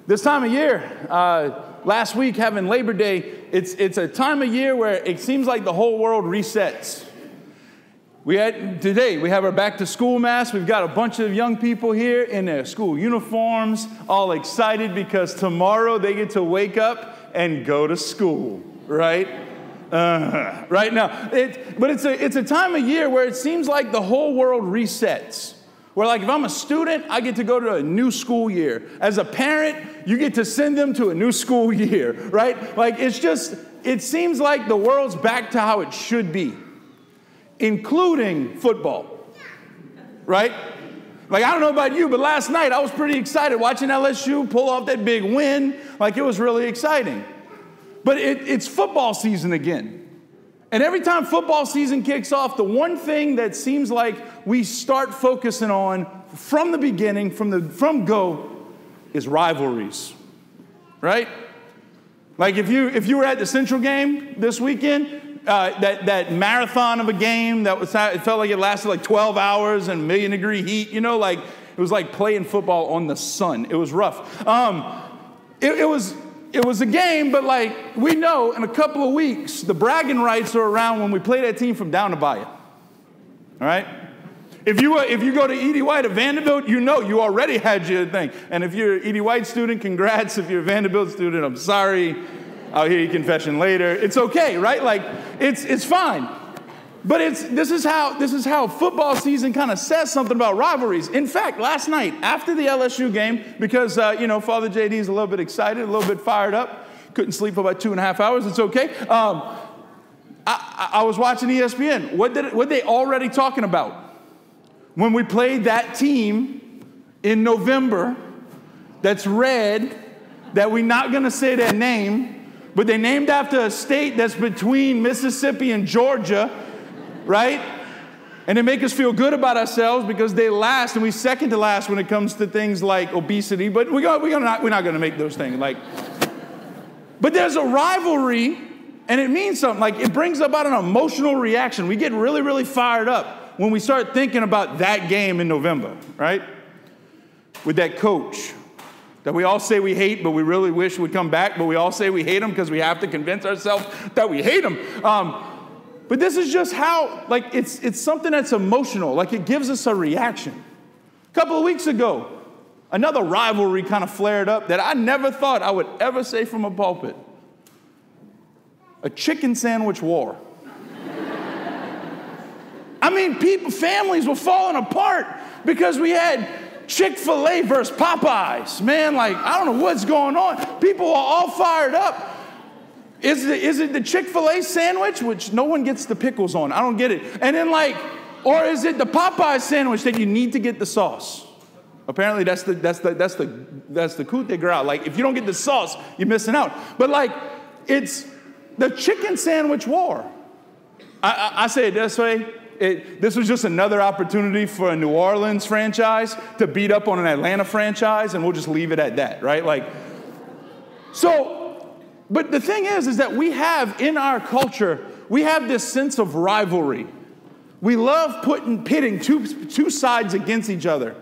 This time of year, last week having Labor Day, it's a time of year where it seems like the whole world resets. Today we have our back to school mass. We've got a bunch of young people here in their school uniforms, all excited because tomorrow they get to wake up and go to school, right? Right now. But it's a time of year where it seems like the whole world resets. Where like if I'm a student, I get to go to a new school year. As a parent, you get to send them to a new school year, right? Like it seems like the world's back to how it should be, including football, right? Like I don't know about you, but last night I was pretty excited watching LSU pull off that big win. Like it was really exciting. But it's football season again. And every time football season kicks off, the one thing that seems like we start focusing on from the beginning, from go, is rivalries, right? Like if you were at the Central game this weekend, that marathon of a game it felt like it lasted like 12 hours and 1,000,000-degree heat, like it was like playing football on the sun. It was rough. It was a game, but like we know in a couple of weeks, the bragging rights are around when we play that team from down to Bayou. All right? If you go to E.D. White at Vanderbilt, you already had your thing. And if you're an E.D. White student, congrats. If you're a Vanderbilt student, I'm sorry. I'll hear your confession later. It's okay, right? Like it's fine. But this is how football season kind of says something about rivalries. In fact, last night after the LSU game, because Father JD is a little bit excited, a little bit fired up, couldn't sleep for about 2.5 hours. It's okay. I was watching ESPN. What they already talking about when we played that team in November? That's red. That we're not going to say their name, but they named after a state that's between Mississippi and Georgia. Right? And they make us feel good about ourselves because they last, and we second to last when it comes to things like obesity. But we're not going to make those things. But there's a rivalry, and it means something. Like it brings about an emotional reaction. We get really, really fired up when we start thinking about that game in November, right? With that coach that we all say we hate, but we really wish would come back. But we all say we hate him because we have to convince ourselves that we hate him. But this is just how, it's something that's emotional. Like, it gives us a reaction. A couple of weeks ago, another rivalry kind of flared up that I never thought I would ever say from a pulpit. A chicken sandwich war. I mean, families were falling apart because we had Chick-fil-A versus Popeyes. Man, I don't know what's going on. People are all fired up. Is it the Chick-fil-A sandwich, which no one gets the pickles on? I don't get it. And then or is it the Popeye sandwich that you need to get the sauce? Apparently that's the coup de grace. Like if you don't get the sauce, you're missing out. But it's the chicken sandwich war. I say it this way. This was just another opportunity for a New Orleans franchise to beat up on an Atlanta franchise, and we'll just leave it at that, right? But the thing is that we have in our culture, we have this sense of rivalry. We love pitting two sides against each other.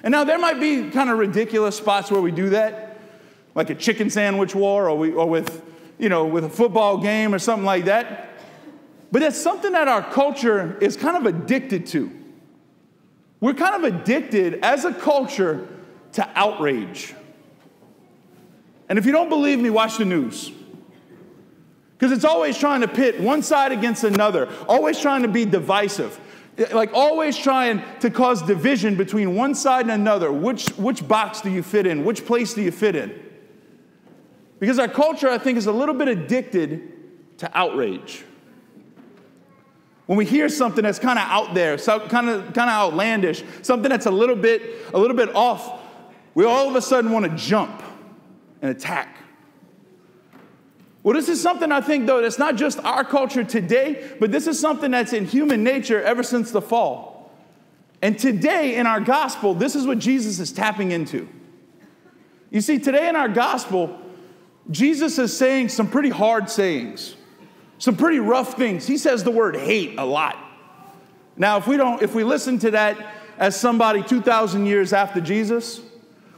And now there might be kind of ridiculous spots where we do that, like a chicken sandwich war or with a football game or something like that. But it's something that our culture is kind of addicted to. We're kind of addicted as a culture to outrage. And if you don't believe me, watch the news. Because it's always trying to pit one side against another, always trying to be divisive, always trying to cause division between one side and another. Which box do you fit in? Which place do you fit in? Because our culture, I think, is a little bit addicted to outrage. When we hear something that's kind of out there, kind of outlandish, something that's a little bit off, we all of a sudden want to jump and attack. Well, this is something I think, though, that's not just our culture today, but this is something that's in human nature ever since the fall. And today in our gospel, this is what Jesus is tapping into. You see, today in our gospel, Jesus is saying some pretty hard sayings, some pretty rough things. He says the word hate a lot. Now, if we listen to that as somebody 2,000 years after Jesus,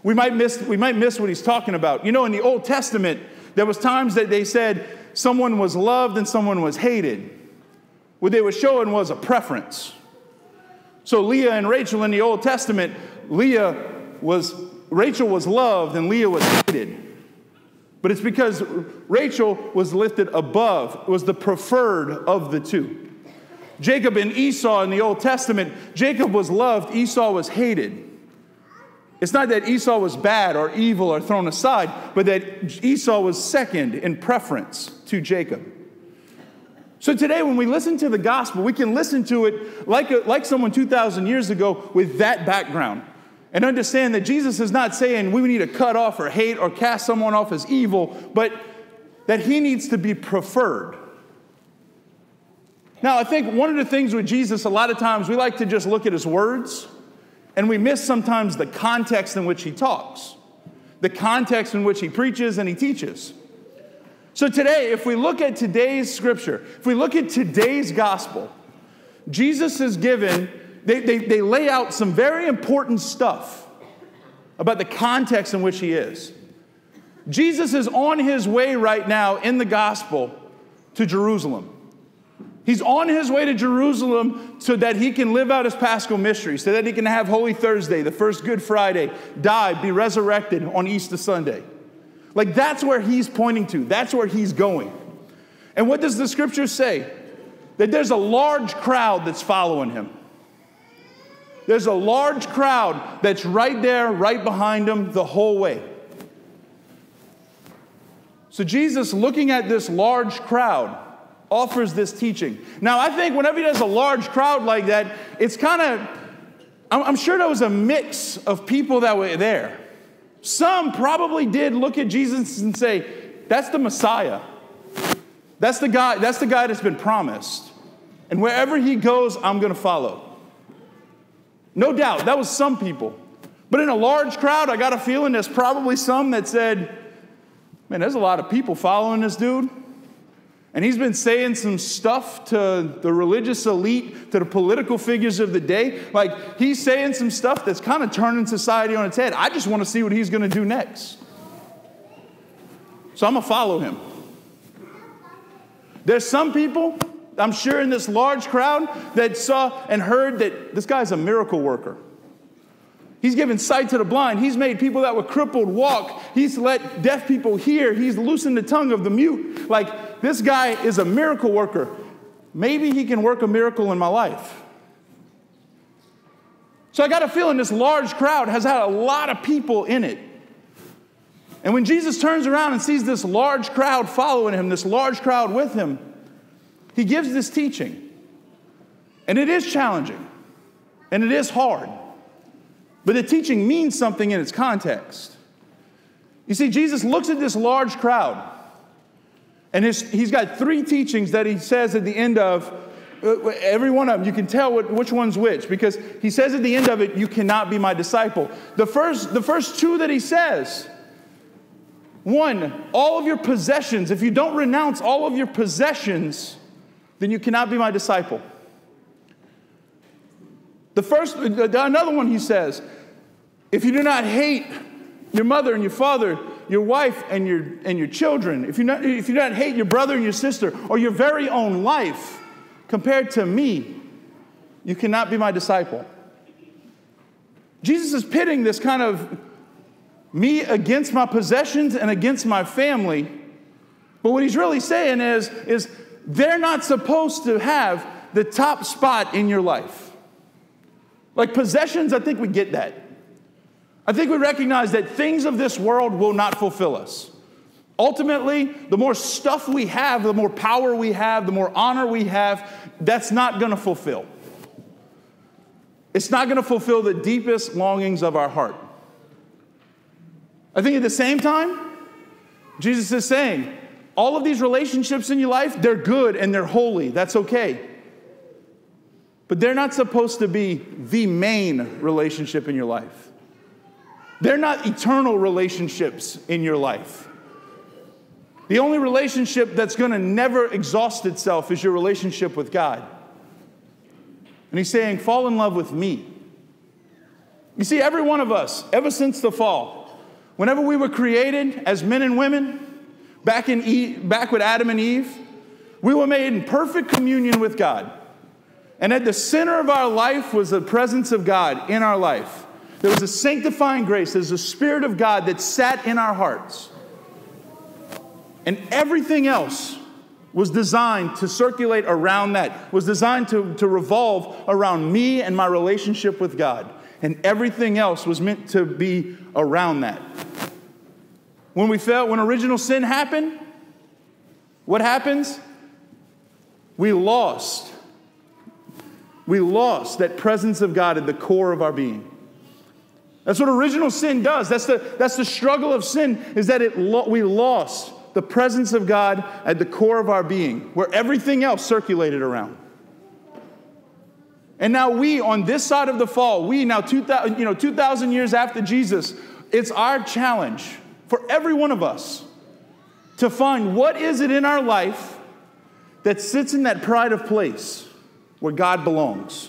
We might miss what he's talking about. You know, in the Old Testament, there was times that they said someone was loved and someone was hated. What they were showing was a preference. So Leah and Rachel in the Old Testament, Rachel was loved and Leah was hated. But it's because Rachel was lifted above, was the preferred of the two. Jacob and Esau in the Old Testament, Jacob was loved, Esau was hated. It's not that Esau was bad or evil or thrown aside, but that Esau was second in preference to Jacob. So today when we listen to the gospel, we can listen to it like someone 2,000 years ago with that background. And understand that Jesus is not saying we need to cut off or hate or cast someone off as evil, but that he needs to be preferred. Now, I think one of the things with Jesus, a lot of times we like to just look at his words, and we miss sometimes the context in which he talks, the context in which he preaches and he teaches. So today, if we look at today's scripture, if we look at today's gospel, Jesus is given... They lay out some very important stuff about the context in which he is. Jesus is on his way right now in the gospel to Jerusalem. He's on his way to Jerusalem so that he can live out his Paschal mystery, so that he can have Holy Thursday, the first Good Friday, die, be resurrected on Easter Sunday. Like that's where he's pointing to. That's where he's going. And what does the scripture say? That there's a large crowd that's following him. There's a large crowd that's right there, right behind him the whole way. So Jesus, looking at this large crowd, offers this teaching. Now, I think whenever he does a large crowd like that, it's kind of, I'm sure there was a mix of people that were there. Some probably did look at Jesus and say, that's the Messiah. That's the guy that's been promised. And wherever he goes, I'm going to follow. No doubt, that was some people. But in a large crowd, I got a feeling there's probably some that said, man, there's a lot of people following this dude. And he's been saying some stuff to the religious elite, to the political figures of the day. Like, he's saying some stuff that's kind of turning society on its head. I just want to see what he's going to do next. So I'm going to follow him. There's some people, I'm sure in this large crowd, that saw and heard that this guy's a miracle worker. He's given sight to the blind. He's made people that were crippled walk. He's let deaf people hear. He's loosened the tongue of the mute. Like, this guy is a miracle worker. Maybe he can work a miracle in my life. So I got a feeling this large crowd has had a lot of people in it. And when Jesus turns around and sees this large crowd following him, this large crowd with him, he gives this teaching. And it is challenging. And it is hard. But the teaching means something in its context. You see, Jesus looks at this large crowd, and he's got three teachings that he says at the end of every one of them. You can tell which one's which, because he says at the end of it, you cannot be my disciple. The first two that he says, one, all of your possessions. If you don't renounce all of your possessions, then you cannot be my disciple. Another one he says, if you do not hate your mother and your father, your wife and your children, if you do not hate your brother and your sister, or your very own life compared to me, you cannot be my disciple. Jesus is pitting this kind of me against my possessions and against my family. But what he's really saying is they're not supposed to have the top spot in your life. Like possessions, I think we get that. I think we recognize that things of this world will not fulfill us. Ultimately, the more stuff we have, the more power we have, the more honor we have, that's not going to fulfill. It's not going to fulfill the deepest longings of our heart. I think at the same time, Jesus is saying, all of these relationships in your life, they're good and they're holy. That's okay. But they're not supposed to be the main relationship in your life. They're not eternal relationships in your life. The only relationship that's going to never exhaust itself is your relationship with God. And he's saying, fall in love with me. You see, every one of us, ever since the fall, whenever we were created as men and women, back with Adam and Eve, we were made in perfect communion with God. And at the center of our life was the presence of God in our life. There was a sanctifying grace. There's the Spirit of God that sat in our hearts. And everything else was designed to circulate around that, was designed to revolve around me and my relationship with God. And everything else was meant to be around that. When original sin happened, what happens? We lost that presence of God at the core of our being. That's what original sin does. That's the struggle of sin, is that we lost the presence of God at the core of our being, where everything else circulated around. And now we, on this side of the fall, 2,000 years after Jesus, it's our challenge for every one of us to find what is it in our life that sits in that pride of place where God belongs.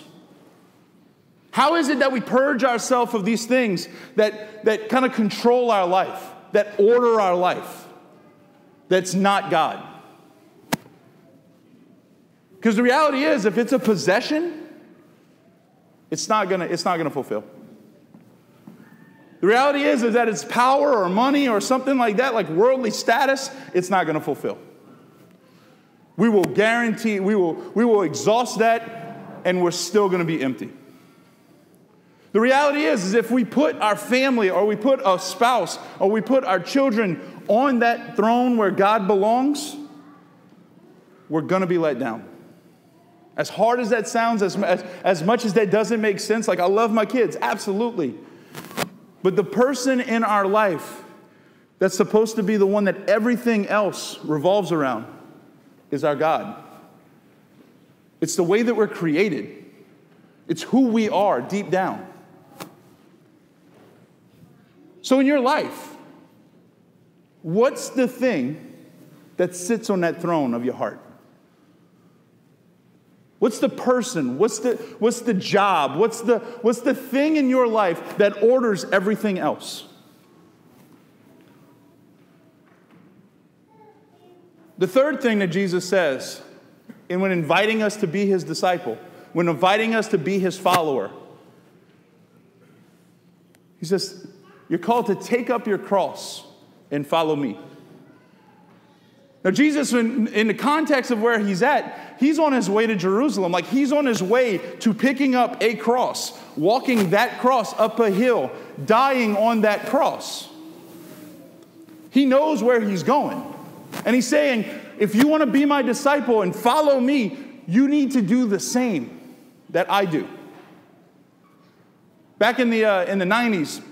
How is it that we purge ourselves of these things that kind of control our life, that order our life, that's not God? Because the reality is, if it's a possession, it's not gonna fulfill. The reality is that it's power or money or something like that, like worldly status, it's not gonna fulfill. We will guarantee, we will exhaust that, and we're still gonna be empty. The reality is if we put our family, or we put a spouse, or we put our children on that throne where God belongs, we're gonna be let down. As hard as that sounds, as much as that doesn't make sense, like I love my kids, absolutely. But the person in our life that's supposed to be the one that everything else revolves around is our God. It's the way that we're created. It's who we are deep down. So in your life, what's the thing that sits on that throne of your heart? What's the person? What's the job? What's the thing in your life that orders everything else? The third thing that Jesus says, and when inviting us to be his disciple, when inviting us to be his follower, he says, you're called to take up your cross and follow me. Now, Jesus, in the context of where he's at, he's on his way to Jerusalem. Like, he's on his way to picking up a cross, walking that cross up a hill, dying on that cross. He knows where he's going. And he's saying, if you want to be my disciple and follow me, you need to do the same that I do. Back in the 90s,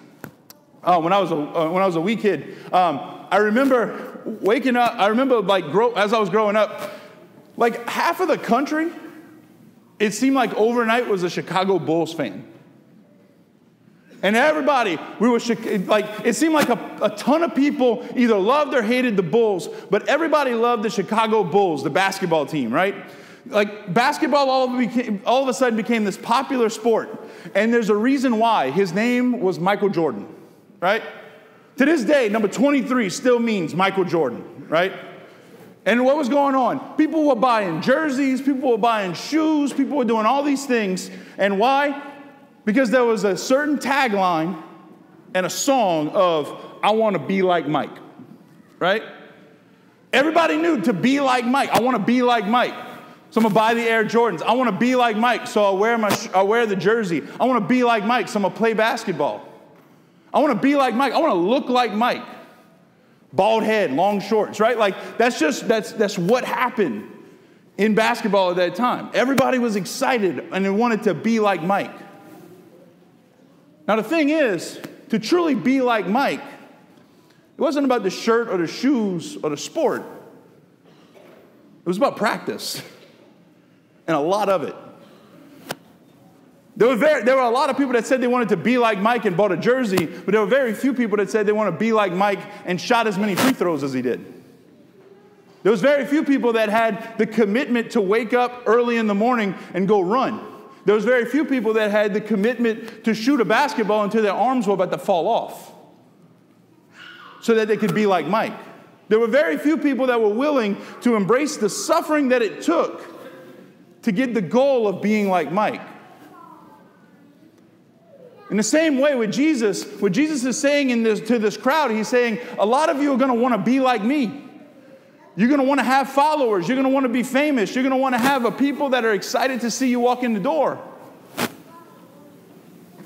when I was a wee kid, I remember waking up. I remember as I was growing up, like half of the country, it seemed like overnight was a Chicago Bulls fan. And everybody, it seemed like a ton of people either loved or hated the Bulls, but everybody loved the Chicago Bulls, the basketball team, right? Like basketball all of a sudden became this popular sport. And there's a reason why. His name was Michael Jordan, right? To this day, number 23 still means Michael Jordan, right? And what was going on? People were buying jerseys, people were buying shoes, people were doing all these things. And why? Because there was a certain tagline and a song of, I want to be like Mike, right? Everybody knew to be like Mike. I want to be like Mike. So I'm going to buy the Air Jordans. I want to be like Mike, so I'll wear the jersey. I want to be like Mike, so I'm going to play basketball. I want to be like Mike. I want to look like Mike. Bald head, long shorts, right? Like, that's what happened in basketball at that time. Everybody was excited, and they wanted to be like Mike. Now, the thing is, to truly be like Mike, it wasn't about the shirt or the shoes or the sport. It was about practice, and a lot of it. There were a lot of people that said they wanted to be like Mike and bought a jersey, but there were very few people that said they want to be like Mike and shot as many free throws as he did. There was very few people that had the commitment to wake up early in the morning and go run. There was very few people that had the commitment to shoot a basketball until their arms were about to fall off so that they could be like Mike. There were very few people that were willing to embrace the suffering that it took to get the goal of being like Mike. In the same way with Jesus, what Jesus is saying to this crowd, he's saying, a lot of you are going to want to be like me. You're going to want to have followers. You're going to want to be famous. You're going to want to have a people that are excited to see you walk in the door.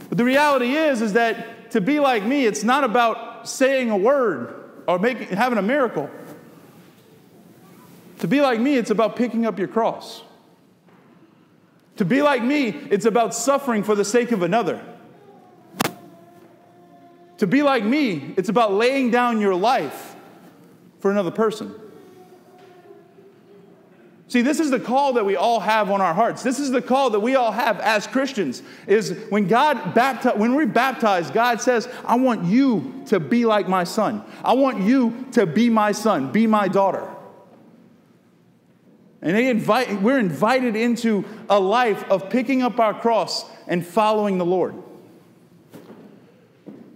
But the reality is that to be like me, it's not about saying a word or having a miracle. To be like me, it's about picking up your cross. To be like me, it's about suffering for the sake of another. To be like me, it's about laying down your life for another person. See, this is the call that we all have on our hearts. This is the call that we all have as Christians, is when we're baptized, God says, I want you to be like my son. I want you to be my son, be my daughter. And we're invited into a life of picking up our cross and following the Lord.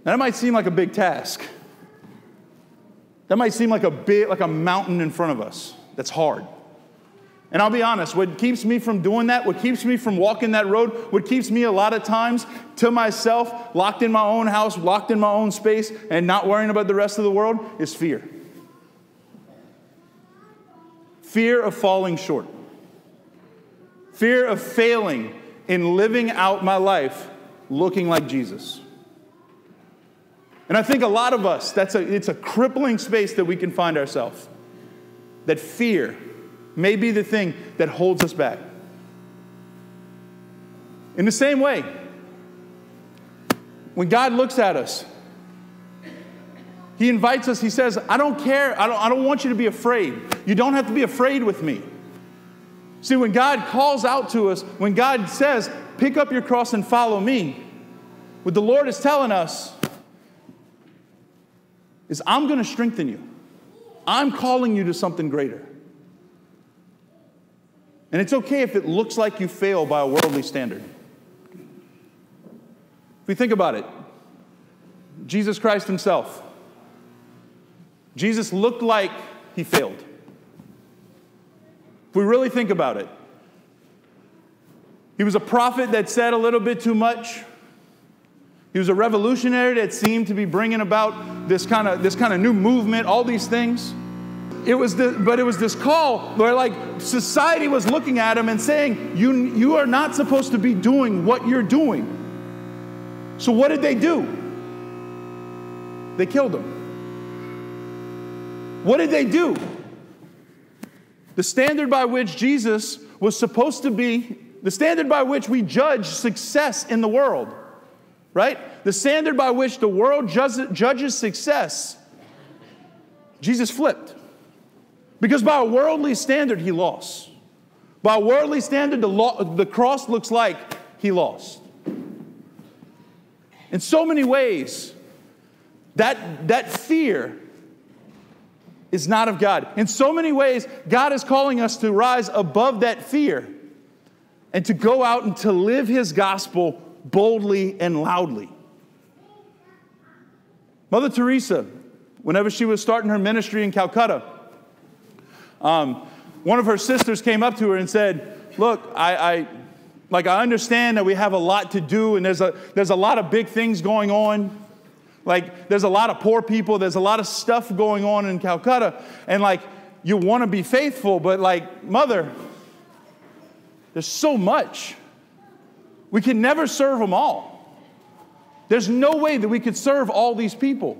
Now, that might seem like a big task. That might seem like a mountain in front of us that's hard. And I'll be honest, what keeps me from doing that, what keeps me from walking that road, what keeps me a lot of times to myself, locked in my own house, locked in my own space, and not worrying about the rest of the world, is fear. Fear of falling short. Fear of failing in living out my life looking like Jesus. And I think a lot of us, it's a crippling space that we can find ourselves. That fear may be the thing that holds us back. In the same way, when God looks at us, He invites us, He says, I don't care, I don't want you to be afraid. You don't have to be afraid with me. See, when God calls out to us, when God says, pick up your cross and follow me, what the Lord is telling us is, I'm going to strengthen you. I'm calling you to something greater. And it's okay if it looks like you fail by a worldly standard. If we think about it, Jesus Christ himself, Jesus looked like he failed. If we really think about it, he was a prophet that said a little bit too much. He was a revolutionary that seemed to be bringing about this kind of new movement, all these things. But it was this call where, like, society was looking at him and saying, you are not supposed to be doing what you're doing. So what did they do? They killed him. What did they do? The standard by which Jesus was supposed to be, the standard by which we judge success in the world, right? The standard by which the world judges success, Jesus flipped. Because by a worldly standard, he lost. By a worldly standard, the cross looks like he lost. In so many ways, that fear is not of God. In so many ways, God is calling us to rise above that fear and to go out and to live his gospel boldly and loudly. Mother Teresa, whenever she was starting her ministry in Calcutta, one of her sisters came up to her and said, look, I understand that we have a lot to do, and there's a lot of big things going on. Like, there's a lot of poor people, there's a lot of stuff going on in Calcutta, and like, you want to be faithful, but like, Mother, there's so much. We can never serve them all. There's no way that we could serve all these people.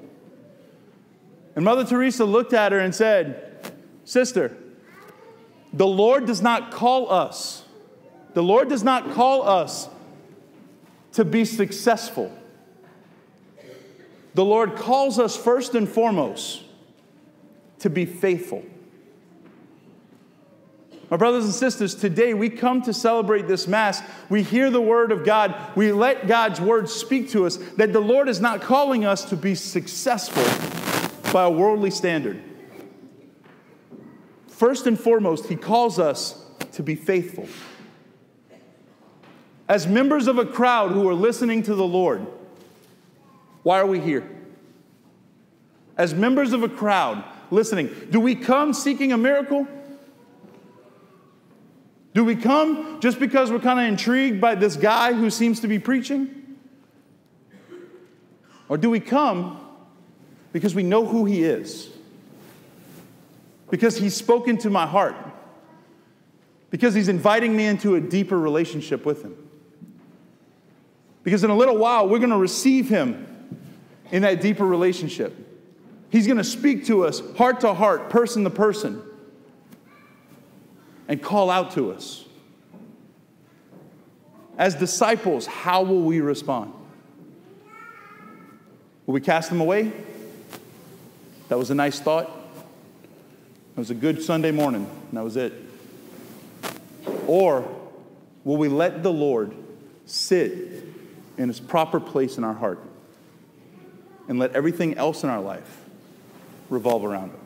And Mother Teresa looked at her and said, sister, the Lord does not call us. The Lord does not call us to be successful. The Lord calls us first and foremost to be faithful. My brothers and sisters, today we come to celebrate this Mass. We hear the Word of God. We let God's Word speak to us, that the Lord is not calling us to be successful by a worldly standard. First and foremost, he calls us to be faithful. As members of a crowd who are listening to the Lord, why are we here? As members of a crowd listening, do we come seeking a miracle? Do we come just because we're kind of intrigued by this guy who seems to be preaching? Or do we come because we know who he is? Because he's spoken to my heart? Because he's inviting me into a deeper relationship with him? Because in a little while, we're going to receive him in that deeper relationship. He's going to speak to us heart to heart, person to person, and call out to us. As disciples, how will we respond? Will we cast him away? That was a nice thought. It was a good Sunday morning, and that was it. Or will we let the Lord sit in his proper place in our heart and let everything else in our life revolve around him?